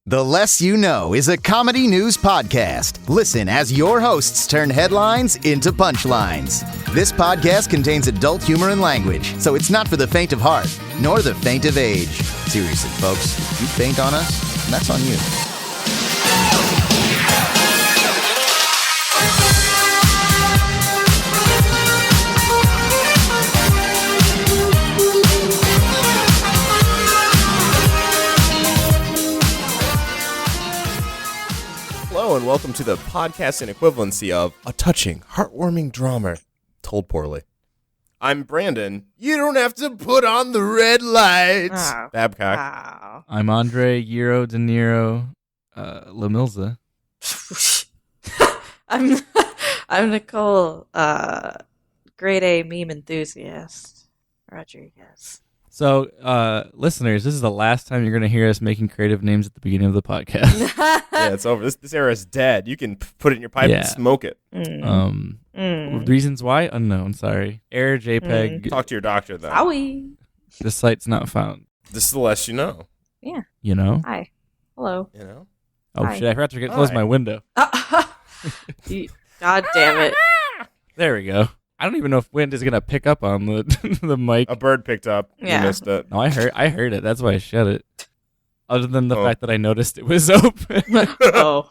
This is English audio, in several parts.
The Less You Know is a comedy news podcast. Listen as your hosts turn headlines into punchlines. This podcast contains adult humor and language, so it's not for the faint of heart, nor the faint of age. Seriously, folks, if you faint on us, that's on you. Hello and welcome to the podcasting equivalency of a touching, heartwarming drama told poorly. I'm Brandon. You don't have to put on the red lights. Oh. Babcock. Wow. I'm Andre Euro De Niro Lamilza. I'm Nicole, grade A meme enthusiast, Rodriguez. So, listeners, this is the last time you're going to hear us making creative names at the beginning of the podcast. Yeah, it's over. This era is dead. You can put it in your pipe and smoke it. Reasons why? Unknown, sorry. Error JPEG. Talk to your doctor, though. Owie. The site's not found. This is the less you know. Yeah. You know? Hi. Hello. You know? Oh, Hi. shit, I forgot to close my window. God damn it. There we go. I don't even know if wind is going to pick up on the the mic. A bird picked up. Yeah. You missed it. No, I heard it. That's why I shut it. Other than the fact that I noticed it was open. Oh.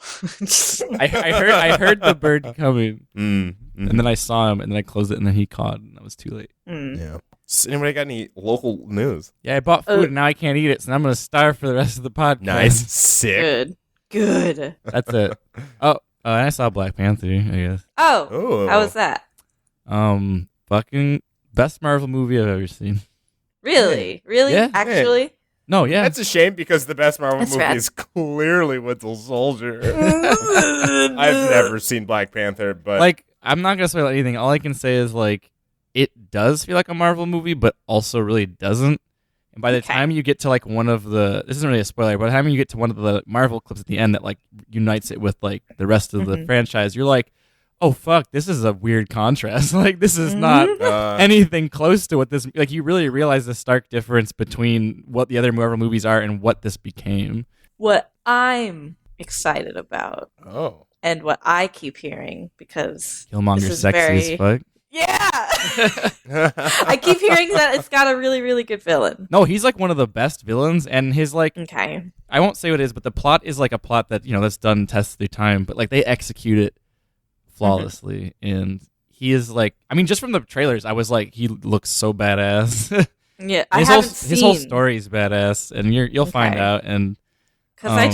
I heard the bird coming. And And then I saw him, and then I closed it, and then he cawed, and I was too late. Yeah. So anybody got any local news? Yeah, I bought food, and now I can't eat it, so I'm going to starve for the rest of the podcast. Nice. Sick. Good. That's it. And I saw Black Panther, I guess. Oh. Oh. How was that? Fucking best Marvel movie I've ever seen. Really? Really? Yeah. Actually? No, yeah. That's a shame because the best Marvel That's movie rad. is clearly Winter Soldier. I've never seen Black Panther, but Like, I'm not going to spoil anything. All I can say is, like, it does feel like a Marvel movie, but also really doesn't. And by the Okay. time you get to, like, one of the... This isn't really a spoiler, but by the time you get to one of the Marvel clips at the end that, like, unites it with, like, the rest of the franchise, you're like, oh, fuck, this is a weird contrast. Like, this is not anything close to what this... Like, you really realize the stark difference between what the other Marvel movies are and what this became. What I'm excited about oh. and what I keep hearing, because Killmonger's This is sexy very- as fuck. yeah, I keep hearing that it's got a really, really good villain. No, he's, like, one of the best villains, and his, like... Okay. I won't say what it is, but the plot is, like, a plot that, you know, that's done tests through time, but, like, they execute it flawlessly, and he is, like... I mean, just from the trailers, I was like, he looks so badass. Yeah, I his haven't whole seen. his whole story is badass, and you'll find Okay. out. And Because I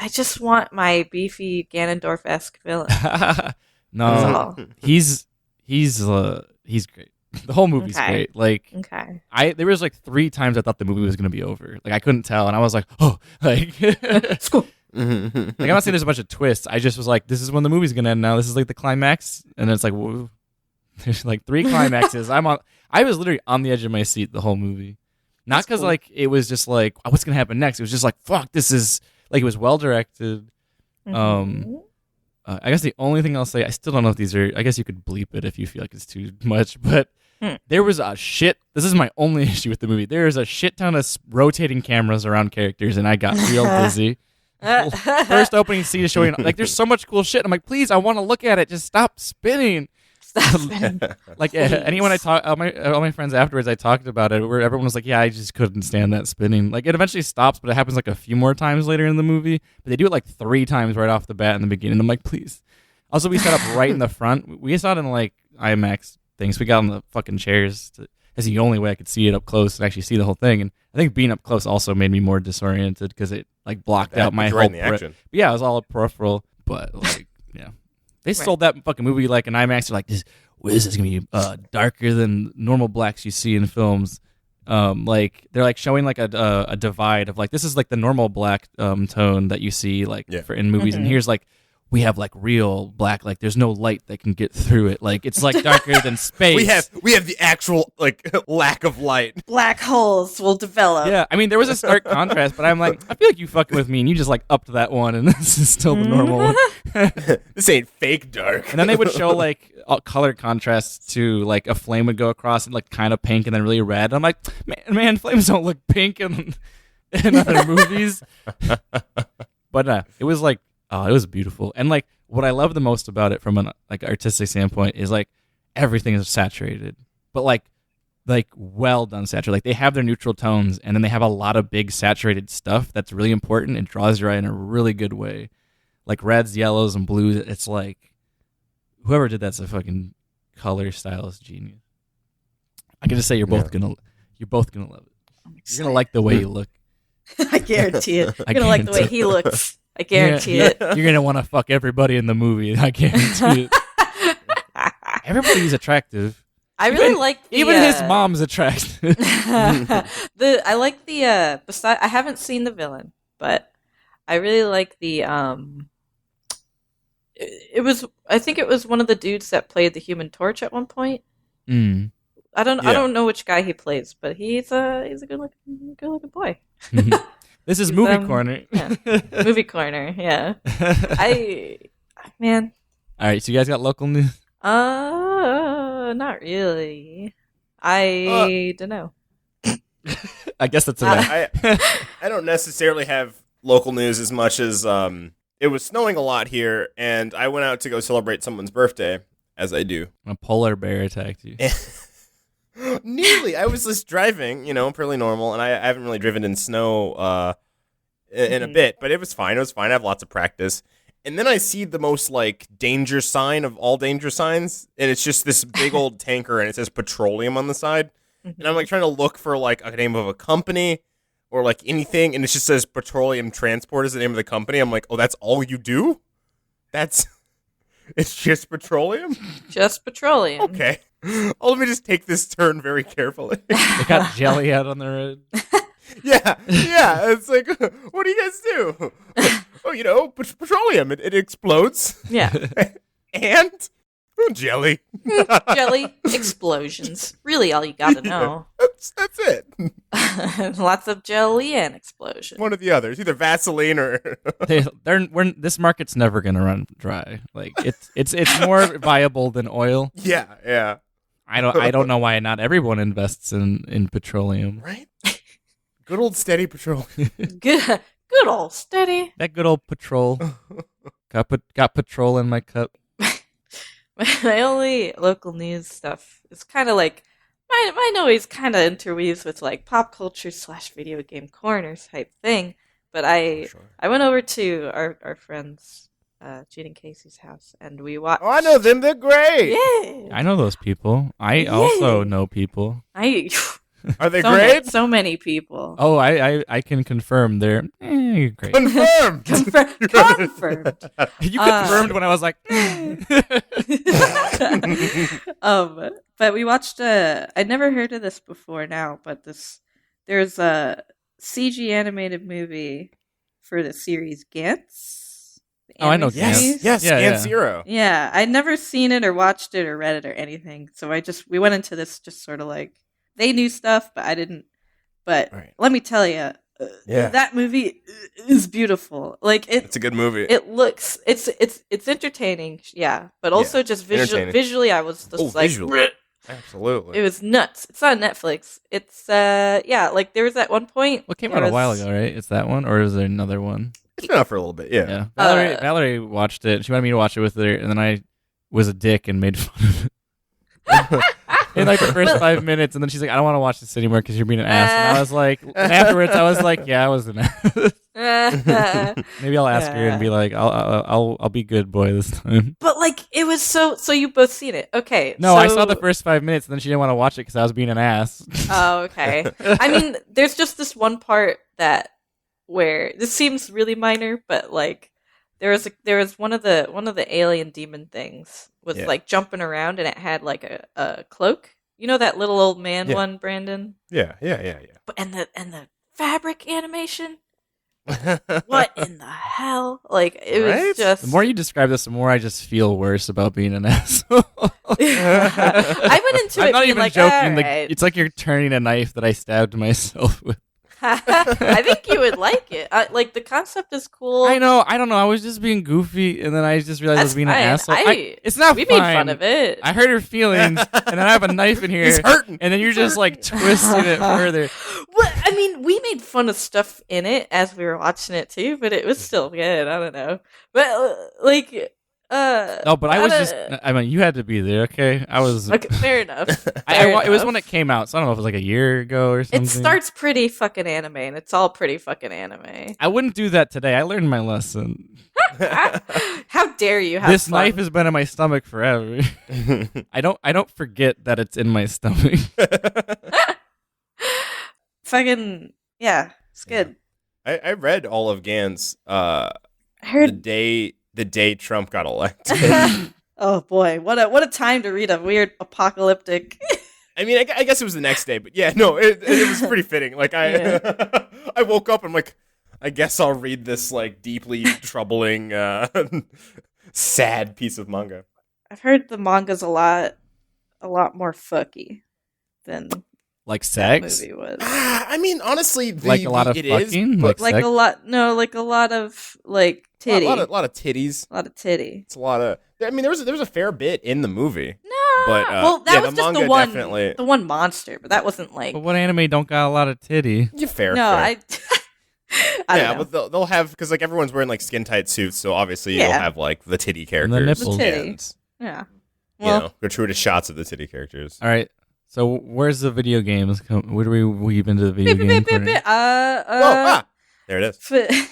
just want my beefy Ganondorf-esque villain. That's no, all. he's great. The whole movie's Okay. great. Like Okay. there was like 3 times I thought the movie was gonna be over. Like I couldn't tell, and I was like, oh, like School. I'm not saying there's a bunch of twists. I just was like, this is when the movie's gonna end. Now this is like the climax, and then it's like, whoa. There's like 3 climaxes. I was literally on the edge of my seat the whole movie. Not That's because cool. like it was just like, oh, what's gonna happen next? It was just like, fuck, this is like it was well directed. Mhm. I guess the only thing I'll say, I still don't know if these are. I guess you could bleep it if you feel like it's too much, but there was a shit. This is my only issue with the movie. There is a shit ton of rotating cameras around characters, and I got real dizzy. First opening scene is showing like there's so much cool shit. I'm like, please, I want to look at it. Just stop spinning. Stop it. Like anyone I talk, all my friends afterwards, I talked about it. Where everyone was like, "Yeah, I just couldn't stand that spinning." Like it eventually stops, but it happens like a few more times later in the movie. But they do it like 3 times right off the bat in the beginning. I'm like, please. Also, we set up right in the front. We saw it in like IMAX things. We got on the fucking chairs. That's the only way I could see it up close and actually see the whole thing. And I think being up close also made me more disoriented because it like blocked out my whole. Right in the action. Yeah, it was all peripheral, but like, yeah. They sold that fucking movie like an IMAX. They're like, this is going to be darker than normal blacks you see in films. Like they're like showing like a divide of like this is like the normal black tone that you see like in movies, and here's like we have like real black, like there's no light that can get through it. Like it's like darker than space. We have the actual like lack of light. Black holes will develop. Yeah, I mean there was a stark contrast, but I'm like, I feel like you fucking with me, and you just like upped that one, and this is still the normal one. This ain't fake dark. And then they would show like color contrasts to like a flame would go across and like kind of pink and then really red. I'm like, man, flames don't look pink in other movies. But it was like, oh, it was beautiful. And like what I love the most about it from an like artistic standpoint is like everything is saturated, but like well done saturated. Like they have their neutral tones, and then they have a lot of big saturated stuff that's really important and draws your eye in a really good way. Like reds, yellows, and blues. It's like whoever did that's a fucking color stylist genius. I can just say you're both gonna love it. You're gonna like the way you look. I guarantee it. You're gonna like the way he looks. I guarantee it. You're gonna want to fuck everybody in the movie. I guarantee it. Everybody's attractive. I really like the, even his mom's attractive. I like the I haven't seen the villain, but I really like the I think it was one of the dudes that played the Human Torch at one point. Mm. I don't know which guy he plays, but he's a good looking boy. This is Movie Corner. Yeah. Movie Corner, yeah. Man. All right, so you guys got local news? Not really. I don't know. I guess that's enough. I don't necessarily have local news as much as it was snowing a lot here, and I went out to go celebrate someone's birthday, as I do. A polar bear attacked you. Nearly. I was just driving, fairly normal, and I haven't really driven in snow in a bit, but it was fine. It was fine. I have lots of practice. And then I see the most, danger sign of all danger signs, and it's just this big old tanker, and it says petroleum on the side. And I'm, trying to look for, a name of a company or, anything, and it just says Petroleum Transport is the name of the company. I'm like, oh, that's all you do? It's just petroleum? Just petroleum. Okay. Oh, let me just take this turn very carefully. They got jelly out on the road. Yeah. It's like, what do you guys do? Oh, petroleum. It explodes. Yeah. And jelly. Jelly explosions. Really, all you gotta know. That's it. Lots of jelly and explosions. One of the others, either Vaseline or. This market's never gonna run dry. It's more viable than oil. Yeah. I don't know why not everyone invests in petroleum. Right. Good old steady petroleum. Good old steady. That good old patrol. Got patrol in my cup. My only local news stuff is kind of mine always kind of interweaves with pop culture / video game corners type thing. But I went over to our friends Gene and Casey's house, and we watched. Oh, I know them. They're great. Yeah, I know those people. I also know people. Are they great? So many people. Oh, I can confirm they're great. Confirmed. Confirmed. You confirmed when I was like. But we watched. I'd never heard of this before now, but there's a CG animated movie for the series Gantz. Oh, I know Yes, Yeah, Gantz Zero. Yeah, I'd never seen it or watched it or read it or anything, so we went into this just sort of they knew stuff, but I didn't. But Let me tell you, that movie is beautiful. It's a good movie. It looks, it's entertaining, yeah, but also just visually, I was just visually. Absolutely. It was nuts. It's on Netflix. It's there was at one point. Well, it came out a while ago, right? It's that one, or is there another one? It's been out for a little bit, yeah. Valerie watched it. She wanted me to watch it with her, and then I was a dick and made fun of it. In the first 5 minutes, and then she's like, I don't want to watch this anymore because you're being an ass. And I was like, and afterwards I was like, yeah, I was an ass. Maybe I'll ask her and be like, I'll be good boy this time. But it was so you both seen it. Okay. No, I saw the first 5 minutes, and then she didn't want to watch it because I was being an ass. Oh, okay. I mean, there's just this one part where this seems really minor, but there was one of the alien demon things was jumping around, and it had a cloak. You know that little old man one, Brandon? Yeah. But and the fabric animation? What in the hell? It was just. The more you describe this, the more I just feel worse about being an asshole. I went into I'm it not being even joking. Right. It's like you're turning a knife that I stabbed myself with. I think you would like it. The concept is cool. I know. I don't know. I was just being goofy, and then I just realized I was being an asshole. It's not we fine. made fun of it. I hurt her feelings, and then I have a knife in here. He's hurting. And then you're just twisting it further. What? I mean, we made fun of stuff in it as we were watching it too, but it was still good. I don't know, but No, but I was just. I mean, you had to be there. Okay, I was. Okay, fair enough. It was when it came out, so I don't know if it was like a year ago or something. It starts pretty fucking anime, and it's all pretty fucking anime. I wouldn't do that today. I learned my lesson. How dare you have This fun? knife has been in my stomach forever. I don't forget that it's in my stomach. Fucking yeah, it's good. I read all of Gans I heard. the day Trump got elected. Oh boy, what a time to read a weird apocalyptic. I mean, I guess it was the next day, but yeah, no, it was pretty fitting. Like I woke up and I'm like, I guess I'll read this like deeply troubling, sad piece of manga. I've heard the manga's a lot more fucky than Like that sex? movie was. I mean, honestly, Like a lot of it is, fucking? but Like sex? a lot, no, like a lot of like titty, a lot of titties. a lot of titty. It's a lot of. I mean, there was a fair bit in the movie. No, But, well, that yeah, was the just manga definitely- the one monster, but that wasn't like. But what anime don't got a lot of titty? Yeah, fair. No, fair. I yeah, don't know. but they'll have because like everyone's wearing like skin tight suits, so obviously Yeah. you'll have like the titty characters, the nipples. The titty. and, Yeah. you Well, know, gratuitous shots of the titty characters. All right. So where's the video games? Where do we weave into the video game corner? There it is.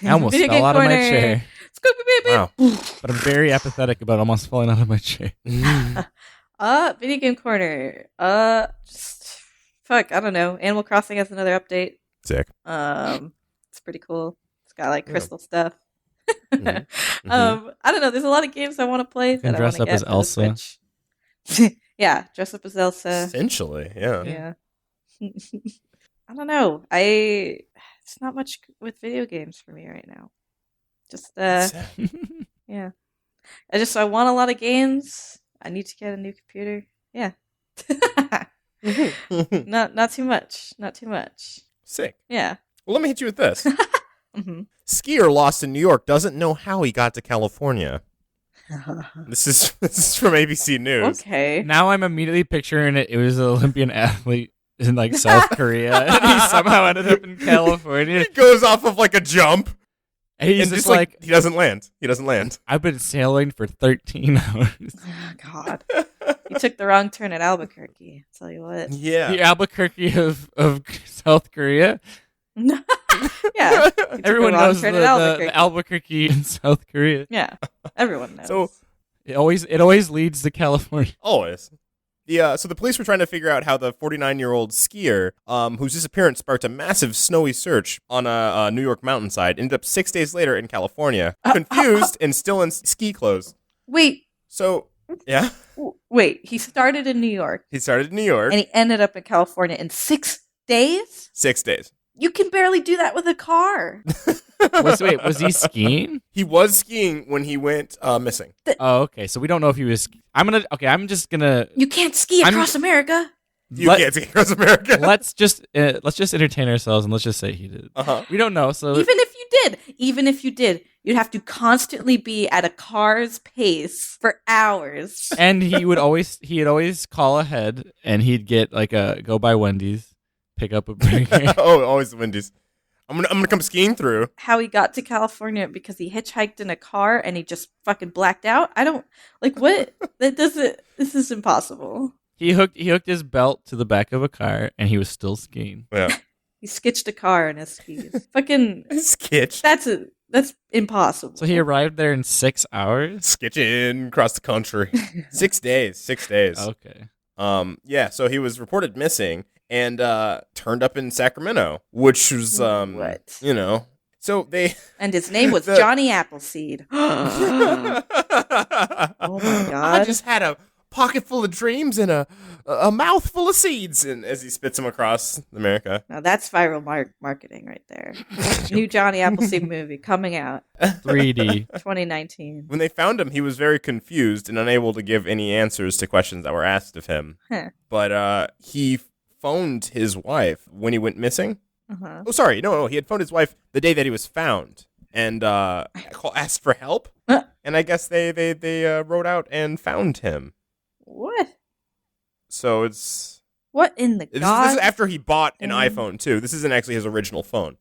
I almost video fell game out of my corner. chair, Wow. but I'm very apathetic about almost falling out of my chair. Video game corner. Just fuck. I don't know. Animal Crossing has another update. Sick. It's pretty cool. It's got like Yeah. crystal stuff. Mhm. I don't know. There's a lot of games I want to play. can that dress I wanna up as get for the Elsa. Switch. Yeah, dress up as Elsa. Essentially, yeah. Yeah. I don't know. It's not much with video games for me right now. Just yeah. I want a lot of games. I need to get a new computer. Yeah. Not too much. Not too much. Sick. Yeah. Well, let me hit you with this. hmm Skier lost in New York doesn't know how he got to California. This is from ABC News. Okay. Now I'm immediately picturing it. It was an Olympian athlete in like South Korea, and he somehow ended up in California. He goes off of like a jump, And he's and just just like like, he doesn't land. He doesn't land. I've been sailing for 13 hours. Oh, God. You took the wrong turn at Albuquerque. I'll tell you what. Yeah. The Albuquerque of South Korea. yeah. You took Everyone the wrong knows turn the at Albuquerque. Albuquerque in South Korea. Yeah. Everyone knows. So It always leads to California. always. So the police were trying to figure out how the 49-year-old skier, whose disappearance sparked a massive snowy search on a New York mountainside, ended up 6 days later in California, confused and still in ski clothes. wait. So, yeah, Wait. He started in New York he started in New York. and he ended up in California in 6 days? 6 days. You can barely do that with a car. Was he skiing? He was skiing when he went missing. Oh, okay. So we don't know if he was. I'm just gonna. You can't ski across America. You can't ski across America. Let's just entertain ourselves and let's just say he did. Uh-huh. We don't know. So Even if you did, you'd have to constantly be at a car's pace for hours. and he'd always call ahead and he'd get like go by Wendy's, pick up a burger. Oh, always the Wendy's. I'm gonna come skiing through. How he got to California because he hitchhiked in a car and he just fucking blacked out. I don't like what that doesn't. This is impossible. He hooked his belt to the back of a car and he was still skiing. Yeah. He sketched a car in his skis. Fucking Sketch. that's impossible. So he arrived there in 6 hours. Sketching across the country. 6 days. 6 days. Okay. Yeah, so he was reported missing and turned up in Sacramento, which was What? you know. So they And his name was The- Johnny Appleseed. Oh my God. I just had a pocket full of dreams and a mouth full of seeds, and as he spits them across America. Now that's viral marketing right there. New Johnny Appleseed movie coming out 3D. 2019. When they found him, he was very confused and unable to give any answers to questions that were asked of him. Huh. But he phoned his wife when he went missing. Uh-huh. Oh, sorry. No. He had phoned his wife the day that he was found and asked for help. And I guess they rode out and found him. What? So it's What in the This god? is after he bought an iPhone too. This isn't actually his original phone.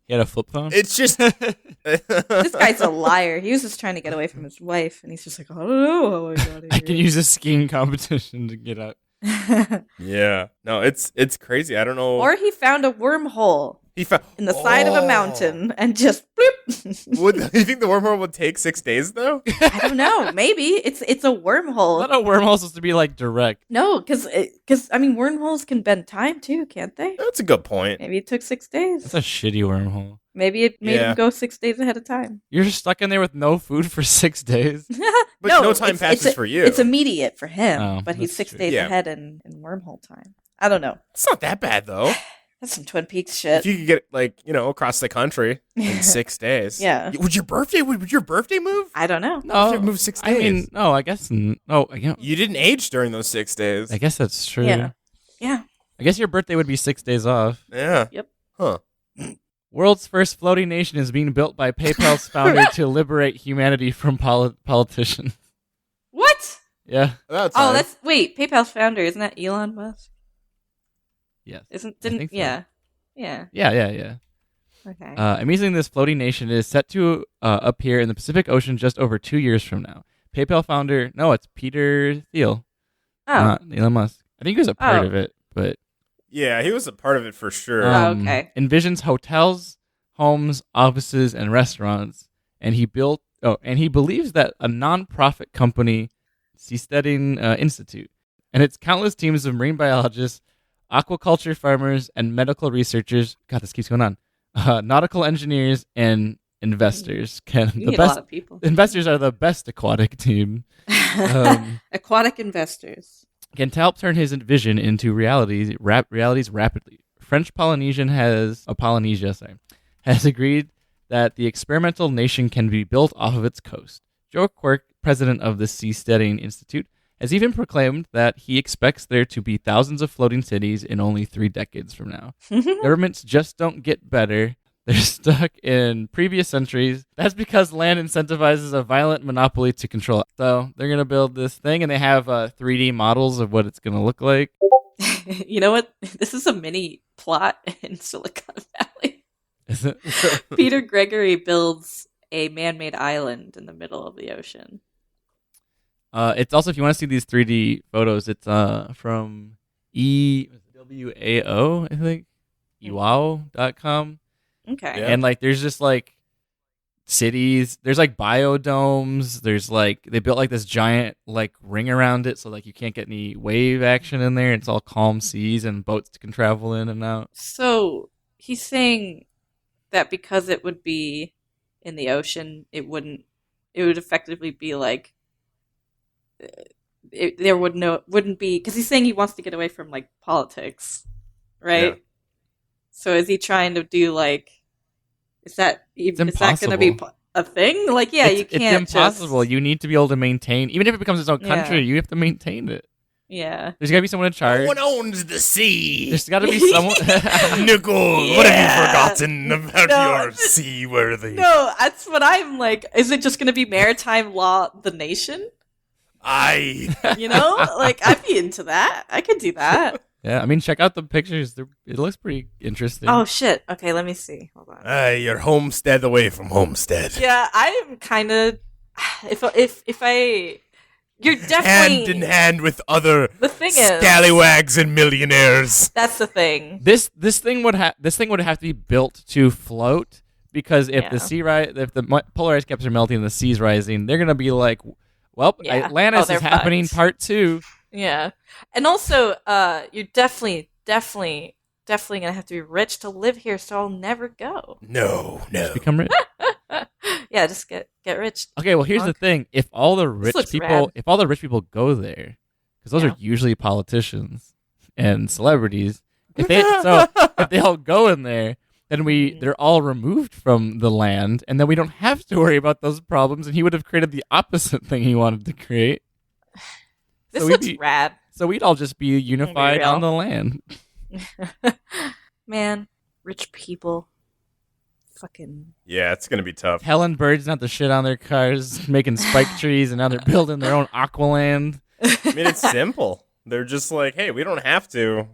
He had a flip phone. It's just This guy's a liar. He was just trying to get away from his wife, and he's just like, I don't know how I got here. I can use a skiing competition to get out. yeah. No, it's crazy. I don't know. Or he found a wormhole He found in the side of a mountain and just bloop. Would you think the wormhole would take 6 days though? I don't know. Maybe it's a wormhole. Not a wormhole supposed to be like direct. No, because I mean wormholes can bend time too, can't they? That's a good point. Maybe it took 6 days. That's a shitty wormhole. Maybe it made Yeah. him go 6 days ahead of time. You're stuck in there with no food for 6 days. But no time passes for you. It's immediate for him, Oh, but he's that's 6 true. days Yeah. ahead in wormhole time. I don't know. It's not that bad though. That's some Twin Peaks shit. If you could get across the country in 6 days. Yeah. Would your birthday move? I don't know. No, If it moved 6 I days. mean, no, I guess no. You didn't age during those 6 days. I guess that's true. Yeah. Yeah. I guess your birthday would be 6 days off. Yeah. Yep. Huh. World's first floating nation is being built by PayPal's founder to liberate humanity from politicians. What? Yeah. About Oh, time. that's wait. PayPal's founder isn't that Elon Musk? Yes. Didn't think so. yeah. Yeah. Okay. Amazingly, this floating nation is set to appear in the Pacific Ocean just over 2 years from now. PayPal founder, no, it's Peter Thiel, not Elon Musk. I think he was a part of it, but Yeah, he was a part of it for sure. Okay. envisions hotels, homes, offices, and restaurants, and he believes that a non-profit company, Seasteading Institute, and its countless teams of marine biologists, aquaculture farmers, and medical researchers. God, this keeps going on. Nautical engineers and investors You need a lot of people. Investors are the best aquatic team. Aquatic investors. Can help turn his vision into realities rapidly. French Polynesia has agreed that the experimental nation can be built off of its coast. Joe Quirk, president of the Seasteading Institute, has even proclaimed that he expects there to be thousands of floating cities in only 3 decades from now. Governments just don't get better. They're stuck in previous centuries. That's because land incentivizes a violent monopoly to control it. So they're going to build this thing, and they have 3D models of what it's going to look like. You know what? This is a mini plot in Silicon Valley. Is it? Peter Gregory builds a man-made island in the middle of the ocean. It's also, if you want to see these 3D photos, it's from EWAO, I think, ewao.com. Okay. Yeah. And there's just cities, there's biodomes, there's they built this giant ring around it so you can't get any wave action in there. It's all calm seas and boats can travel in and out. So he's saying that because it would be in the ocean, it would effectively be there wouldn't be, because he's saying he wants to get away from politics, right? Yeah. So is he trying to do is that going to be a thing? You can't. It's impossible. Just, You need to be able to maintain, even if it becomes its own country, Yeah. you have to maintain it. yeah. There's got to be someone in charge. No one owns the sea. There's got to be someone. Nicole, what have you Yeah. forgotten about No. your seaworthy? No, that's what I'm like. Is it just going to be maritime law, the nation? You know, I'd be into that. I could do that. Yeah, I mean, check out the pictures. It looks pretty interesting. Oh shit. Okay, let me see. Hold on. You're homestead away from homestead. Yeah, I'm kind of. If I, you're definitely Hand in hand with other The thing is, scallywags and millionaires. that's the thing. This thing would have to be built to float, because if Yeah. if the polar ice caps are melting and the sea's rising, they're gonna be well, Yeah. Atlantis Oh, they're is happening fucked. part 2. Yeah, and also, you're definitely gonna have to be rich to live here. So I'll never go. No. Become rich. Yeah, just get rich. Okay, well, here's the thing: if all the rich looks people, rad. go there, because those Yeah. are usually politicians and celebrities, if they all go in there, then they're all removed from the land, and then we don't have to worry about those problems. And he would have created the opposite thing he wanted to create. This So looks rad. So we'd all just be unified real. on the land. Man, rich people. Fucking. Yeah, it's gonna be tough. Helen Bird's not the shit on their cars, making spike trees, and now they're building their own Aqualand. I mean, it's simple. They're just like, hey, we don't have to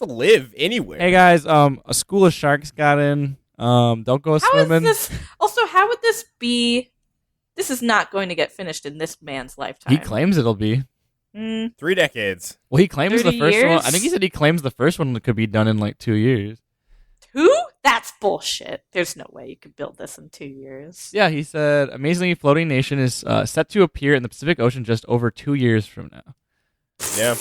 live anywhere. Hey guys, a school of sharks got in. Don't go swimming. How would this be? This is not going to get finished in this man's lifetime. He claims it'll be. 3 decades. Well, he claims the 30 first one. years? I think he said he claims the first one could be done in like 2 years. 2? That's bullshit. There's no way you could build this in 2 years. Yeah, he said, amazingly, Floating Nation is set to appear in the Pacific Ocean just over 2 years from now. Yeah.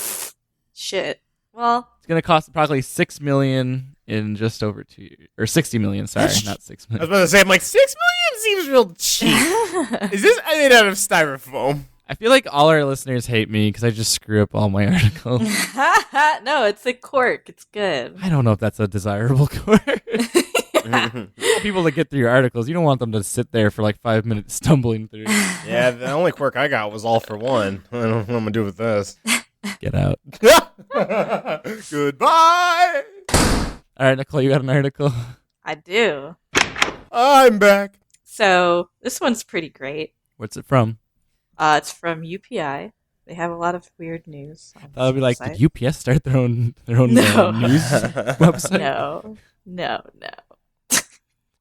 Shit. Well, It's going to cost approximately $6 million in just over 2 years. Or $60 million, sorry, not $6 I was million. about to say, I'm like, $6 million seems real cheap. Is this made out of styrofoam? I feel like all our listeners hate me because I just screw up all my articles. no, it's a Quirk. It's good. I don't know if that's a desirable course. People that get through your articles, you don't want them to sit there for like 5 minutes stumbling through. Yeah, the only quirk I got was all for one. I don't know what I'm going to do with this. Get out. Goodbye. All right, Nicole, you got an article? I do. I'm back. So this one's pretty great. What's it from? It's from UPI. They have a lot of weird news. That would be like, website. did UPS start their own No. news website? No.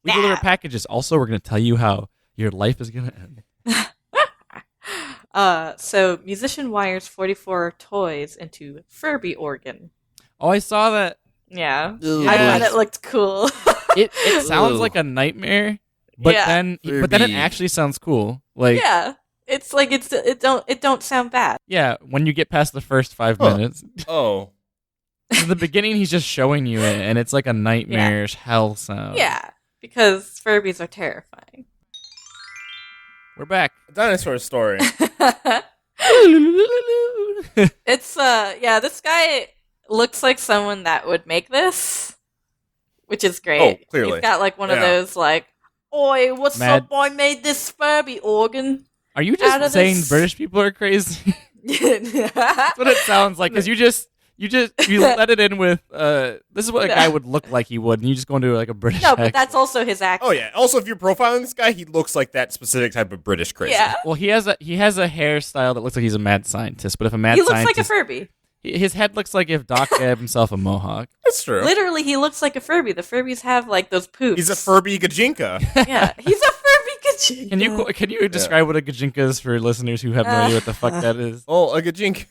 We deliver packages. Also, we're going to tell you how your life is going to end. So musician wires 44 toys into Furby organ. Oh, I saw that. Yeah. Ugh. I thought it looked cool. It sounds Ugh. like a nightmare, but Yeah. then it Furby. actually sounds cool. Like, Yeah. It's like it don't sound bad. yeah, when you get past the first 5 Huh. minutes. Oh. In the beginning, he's just showing you it, and it's like a nightmarish hell sound. Yeah. Because Furbies are terrifying. We're back. Dinosaur story. It's this guy looks like someone that would make this, which is great. Oh, clearly. He's got like one of Yeah. those like, "Oi, what's Mad- up? I made this Furby organ." Are you Out just of saying this- British people are crazy? That's That's what it sounds like. Because you let it in with this is what a guy would look like he would, and you just go into like a British No, but accent. that's also his accent. Oh, yeah. Also, if you're profiling this guy, he looks like that specific type of British crazy. Yeah. Well, he has a hairstyle that looks like he's a mad scientist. But if a mad He looks scientist, like a Furby. his head looks like if Doc gave himself a mohawk. That's true. Literally, he looks like a Furby. The Furbies have like those poops. He's a Furby Gajinka. Yeah, he's a Furby Gajinka. Can you describe what a Gajinka is for listeners who have no idea what the fuck that is? Oh, a Gajinka.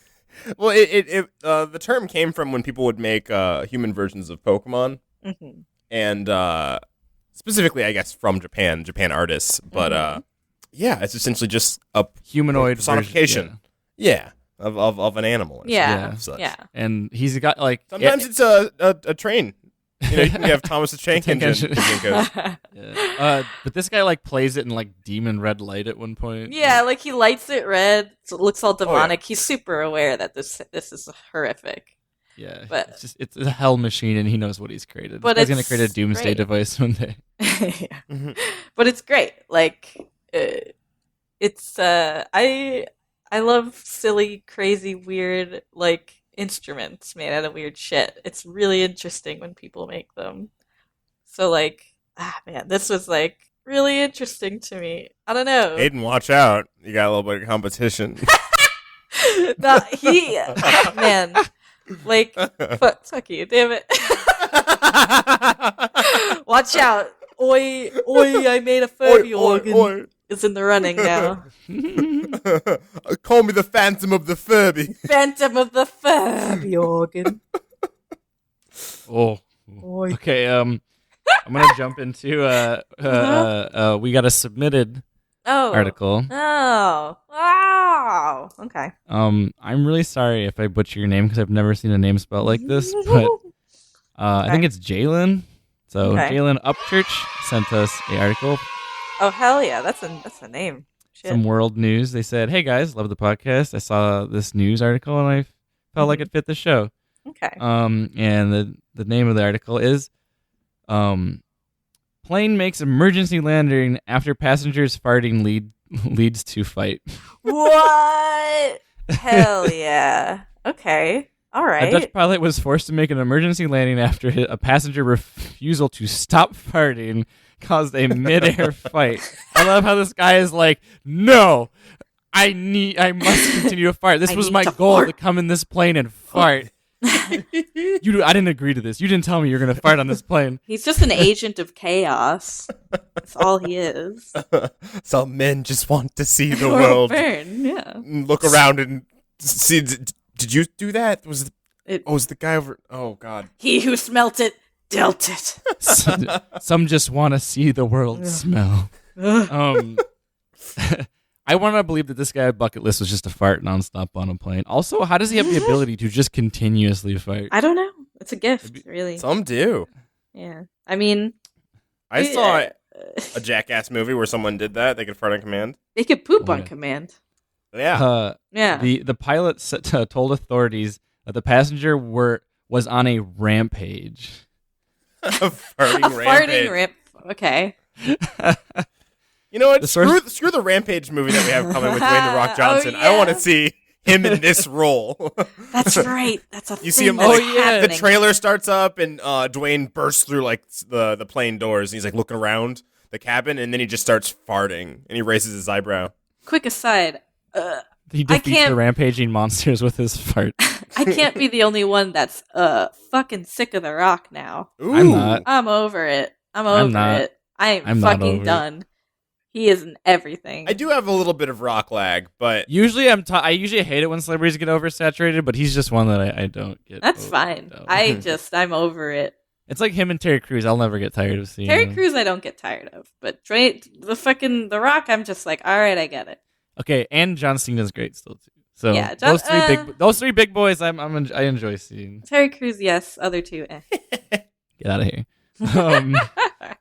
Well, the term came from when people would make human versions of Pokemon, Mhm. and specifically, I guess, from Japan artists. But yeah, it's essentially just a Humanoid personification. version, Yeah, of an animal. or Yeah, something of such. yeah. and he's got like Sometimes it's a train. You know, you have Thomas the Tank Tank Engine. Engine. Gajinkas. but this guy like plays it in like demon red light at one point. Yeah, like he lights it red, so it looks all yeah. demonic. He's super aware that this is horrific. Yeah, But- it's a hell machine, and he knows what he's created. But This guy's gonna it's create a doomsday great. device one day. Yeah. Mhm. But it's great. Like it's I love silly, crazy, weird like instruments made out of weird shit. It's really interesting when people make them. So like, man, this was like really interesting to me. I don't know. Aiden, watch out! You got a little bit of competition. No, man, like fuck you, damn it. Watch out. Oi, I made a Furby organ. Oi. It's in the running now. Call me the Phantom of the Furby. Phantom of the Furby organ. Oh, Oi. okay. I'm gonna jump into we got a submitted Oh. article. Oh. Wow. Okay. I'm really sorry if I butcher your name because I've never seen a name spelled like this, but I think it's Jalen. So Okay. Jalen Upchurch sent us an article, Oh hell yeah, that's a name. Shit. some world news. They said, "Hey guys, love the podcast. I saw this news article and I felt like it fit the show." Okay. And the name of the article is "Plane makes emergency landing after passengers farting leads to fight." What? Hell yeah. Okay. All A right. Dutch pilot was forced to make an emergency landing after a passenger refusal to stop farting caused a mid-air fight. I love how this guy is like, "No, I must continue to fart. This I was need my to goal fart. to come in this plane and fart. I didn't agree to this. You didn't tell me you're gonna fart on this plane. He's just an agent of chaos. That's all he is. Some men just want to see the Or world. burn, yeah. Look around and see. Did you do that? Was the guy over? Oh God. He who smelt it dealt it. Some just want to see the world smell. I want to believe that this guy's bucket list was just to fart nonstop on a plane. Also, how does he have the ability to just continuously fart? I don't know. It's a gift, really. Some do. Yeah. I mean, I saw a Jackass movie where someone did that. They could fart on command. they could poop Oh, on yeah. command. Yeah. Yeah. The pilot told authorities that the passenger was on a rampage. A a farting farting rampage. rip. Okay. You know what? The source- Screw the Rampage movie that we have coming with Dwayne The Rock Johnson. Oh, I want to yeah. see him in this role. That's right. That's a You thing see him that's like happening. the trailer starts up and Dwayne bursts through like the plane doors and he's like looking around the cabin and then he just starts farting and he raises his eyebrow. Quick aside. He I defeats the can't- rampaging monsters with his fart. I can't be the only one that's fucking sick of The Rock now. Ooh. I'm not. I'm over it. I'm over not. it. I'm I'm not fucking over it. done. He is in everything. I do have a little bit of rock lag, but Usually, I usually hate it when celebrities get oversaturated, but he's just one that I don't get. That's over- fine. no. I'm over it. It's like him and Terry Crews. I'll never get tired of seeing. Terry him. Crews, I don't get tired of, but The Rock, I'm just like, all right, I get it. Okay, and John Cena's great still too. So Yeah, John- those three big boys, I enjoy seeing. Terry Crews, yes. Other two, eh. Get out of here.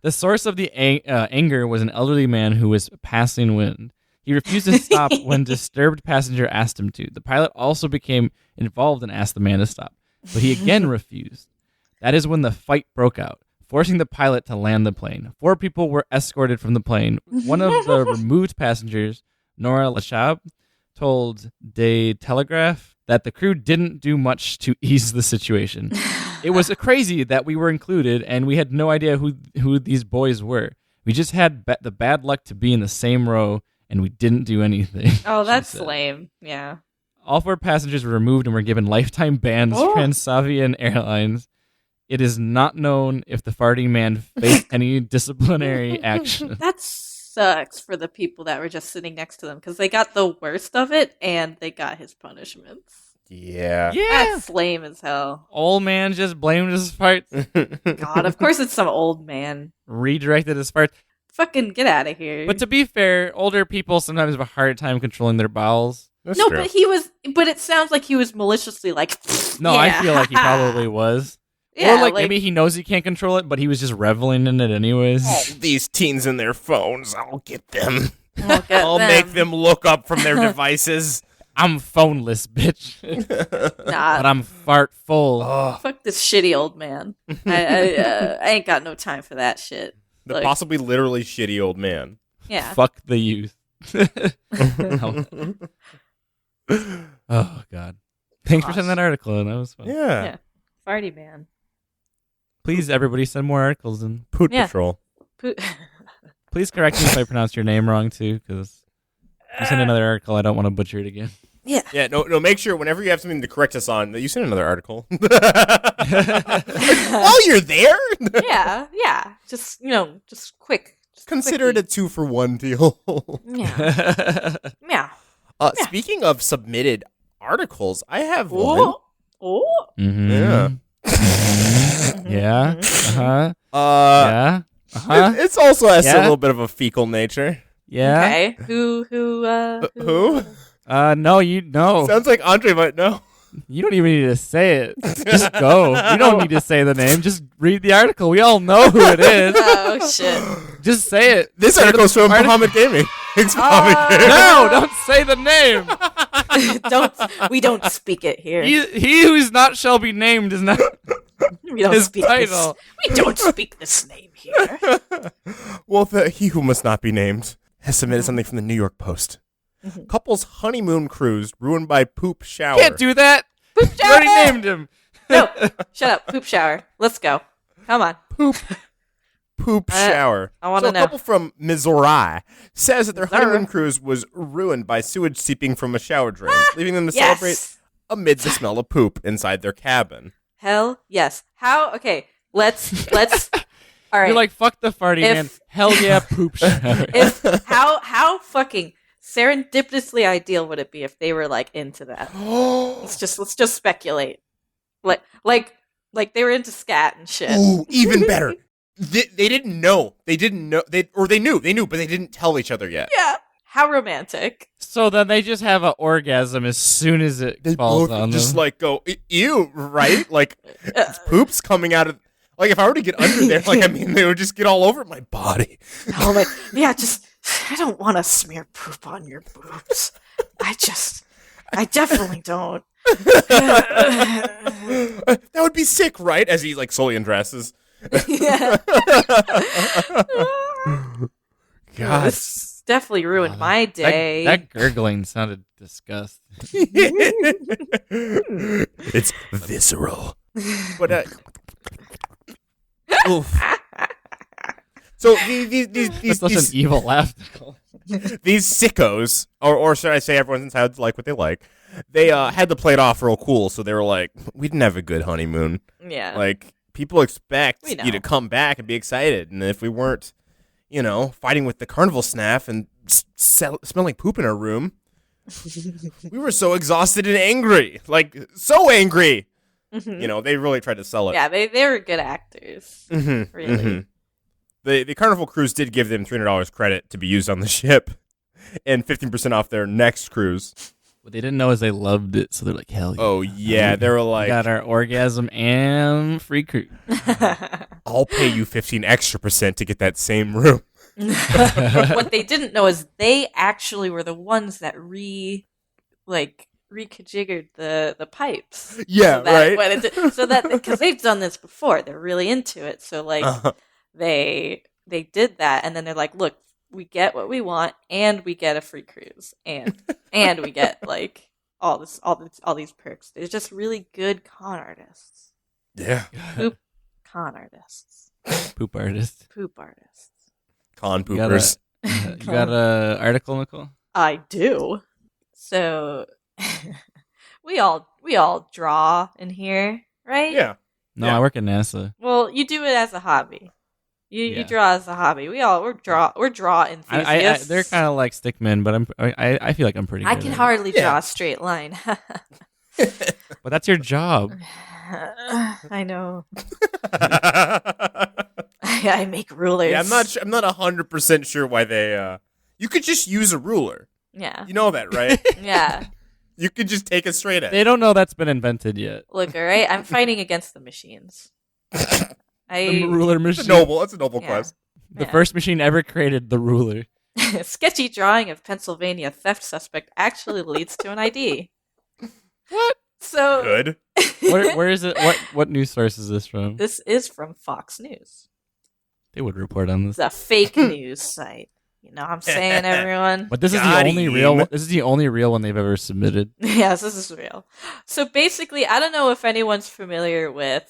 The source of the anger was an elderly man who was passing wind. He refused to stop when disturbed passenger asked him to. The pilot also became involved and asked the man to stop, but he again refused. That is when the fight broke out, forcing the pilot to land the plane. 4 people were escorted from the plane. One of the removed passengers, Nora Lachab, told De Telegraph that the crew didn't do much to ease the situation. It was crazy that we were included, and we had no idea who these boys were. We just had the bad luck to be in the same row, and we didn't do anything. Oh, she that's said. lame. Yeah. All 4 passengers were removed and were given lifetime bans. Oh. Transavia Airlines. It is not known if the farting man faced any disciplinary action. That sucks for the people that were just sitting next to them because they got the worst of it and they got his punishments. yeah. Yeah. That's lame as hell. Old man just blamed his farts, God, of course it's some old man. redirected his farts. Fucking get out of here. But to be fair, older people sometimes have a hard time controlling their bowels. That's no, true. but it sounds like he was maliciously like, No, yeah. I feel like he probably was. Yeah, or like maybe he knows he can't control it, but he was just reveling in it anyways. All these teens and their phones, I'll get them. Look at I'll make them look up from their devices. I'm phoneless, bitch. Nah, But I'm fart full. fuck this shitty old man. I ain't got no time for that shit. The Like, possibly literally shitty old man. yeah. Fuck the youth. No. Oh, God. Thanks for sending that article in. That was fun. Yeah. Farty man. Please, everybody, send more articles in. Poot Yeah. Patrol. Please correct me if I pronounce your name wrong, too, because you send another article, I don't want to butcher it again. Yeah. Yeah, no, make sure whenever you have something to correct us on that you send another article. While you're there, Yeah. Just, just quick. Just consider it a quickly. 2-for-1 deal. Yeah. Yeah. Speaking of submitted articles, I have one. Oh. Mhm. Yeah. Yeah. Uh-huh. Uh, Yeah. Uh-huh. It's also has a Yeah. little bit of a fecal nature. Yeah. Okay. Who? Who? No, you no. Sounds like Andre, but no. You don't even need to say it. Just go. You don't need to say the name. Just read the article. We all know who it is. Oh shit. Just say it. This Say the article's from article- Muhammad Gaming. It's Muhammad Gaming. No, don't say the name. We don't speak it here. He who is not shall be named is not We don't his speak title. this. We don't speak this name here. Well, he who must not be named has submitted something from the New York Post. Couple's honeymoon cruise ruined by poop shower. Can't do that. Poop You already shower. named him. No, shut up. Poop shower. Let's go. Come on. poop. poop shower. I wanna A know. couple from Missouri says that their Missouri. honeymoon cruise was ruined by sewage seeping from a shower drain, leaving them to Yes. celebrate amid the smell of poop inside their cabin. Hell yes. How? Okay, let's. All right. You're like, fuck the farty, man. Hell yeah, poop shower. How fucking serendipitously ideal would it be if they were like into that? Let's just speculate. Like they were into scat and shit. Ooh, even better. They didn't know. They knew, but they didn't tell each other yet. Yeah. How romantic. So then they just have an orgasm as soon as it They falls both on just them. like go, ew, right? Like, it's poop's coming out of. Like, if I were to get under there, like, I mean, they would just get all over my body. Oh my, yeah, I don't want to smear poop on your boobs. I definitely don't. That would be sick, right? As he, like, slowly undresses. Yeah. God. This definitely ruined my day. That gurgling sounded disgusting. It's visceral. But, oof. So That's such an evil laugh. these sickos, or should I say everyone's entitled to like what they like, they had to play it off real cool, so they were like, we didn't have a good honeymoon. Yeah. Like, people expect We know. you to come back and be excited, and if we weren't, fighting with the carnival staff and smelling poop in our room, we were so exhausted and angry. Like, so angry. Mhm. They really tried to sell it. Yeah, they were good actors. Mm-hmm. Really. Mm-hmm. The Carnival cruise did give them $300 credit to be used on the ship, and 15% off their next cruise. What they didn't know is they loved it, so they're like, hell yeah. Oh yeah, they were We like, got our orgasm and free cruise. "I'll pay you 15% extra to get that same room." What they didn't know is they actually were the ones that rekajiggered the pipes. Yeah, right. So that because they've done this before, they're really into it. So like they did that, and then they're like, look, we get what we want, and we get a free cruise, and we get like all these perks. They're just really good con artists. Yeah, Poop con artists. Poop artist. Poop artists. con You poopers. got a article, Nicole? I do. So we all draw in here, right? Yeah, No, Yeah. I work at NASA. Well, you do it as a hobby. You Yeah. draw as a hobby. We're draw enthusiasts. They're kind of like stickmen, but I feel like I'm pretty I good can at it. hardly Yeah. draw a straight line. But that's your job. I know. I make rulers. yeah. I'm not 100% sure why they. You could just use a ruler. Yeah. You know that, right? Yeah. You could just take a straight edge. They don't know that's been invented yet. Look, all right. I'm fighting against the machines. The ruler It's machine. a noble Yeah. quest. The first machine ever created, the ruler. Sketchy drawing of Pennsylvania theft suspect actually leads to an ID. What? So Good. Where is it? What news source is this from? this is from Fox News. They would report on this. It's a fake news site. You know what I'm saying, everyone? But this is Got the only him. real. This is the only real one they've ever submitted. Yes, this is real. So basically, I don't know if anyone's familiar with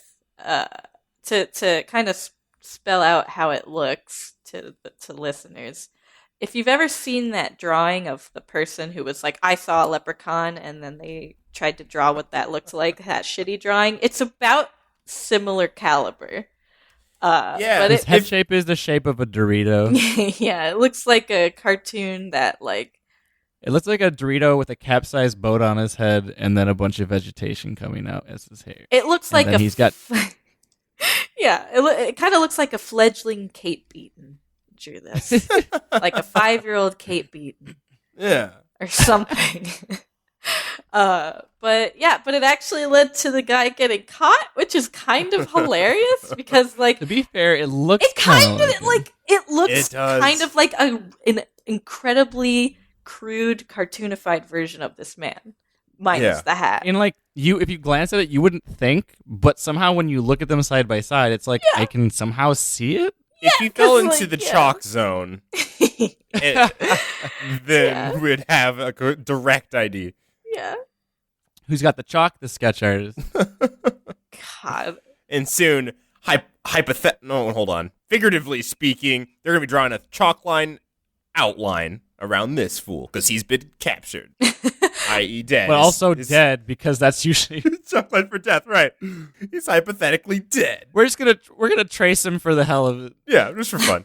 to kind of spell out how it looks to listeners. If you've ever seen that drawing of the person who was like, I saw a leprechaun, and then they tried to draw what that looked like, that shitty drawing, it's about similar caliber. Yeah. But His head shape is the shape of a Dorito. yeah, it looks like a cartoon that like It looks like a Dorito with a capsized boat on his head, and then a bunch of vegetation coming out as his hair. it looks And like then he's got- yeah, it kind of looks like a fledgling Kate Beaton drew this, like a 5-year-old Kate Beaton Yeah. or something. But it actually led to the guy getting caught, which is kind of hilarious because like To be fair, it looks it kind of kinda like it looks It does. kind of like an incredibly crude cartoonified version of this man, minus Yeah. the hat. And like if you glance at it, you wouldn't think, but somehow when you look at them side by side, it's like I can somehow see it. If you fell 'cause, into like, the yeah. chalk zone, then Yeah. we'd have a direct ID. Yeah. Who's got the chalk? The sketch artist. God. And soon, no, hold on. figuratively speaking, they're going to be drawing a chalk line outline around this fool because he's been captured, i.e. dead. But also dead because that's usually chalk line for death, right? He's hypothetically dead. we're gonna trace him for the hell of it. Yeah, just for fun.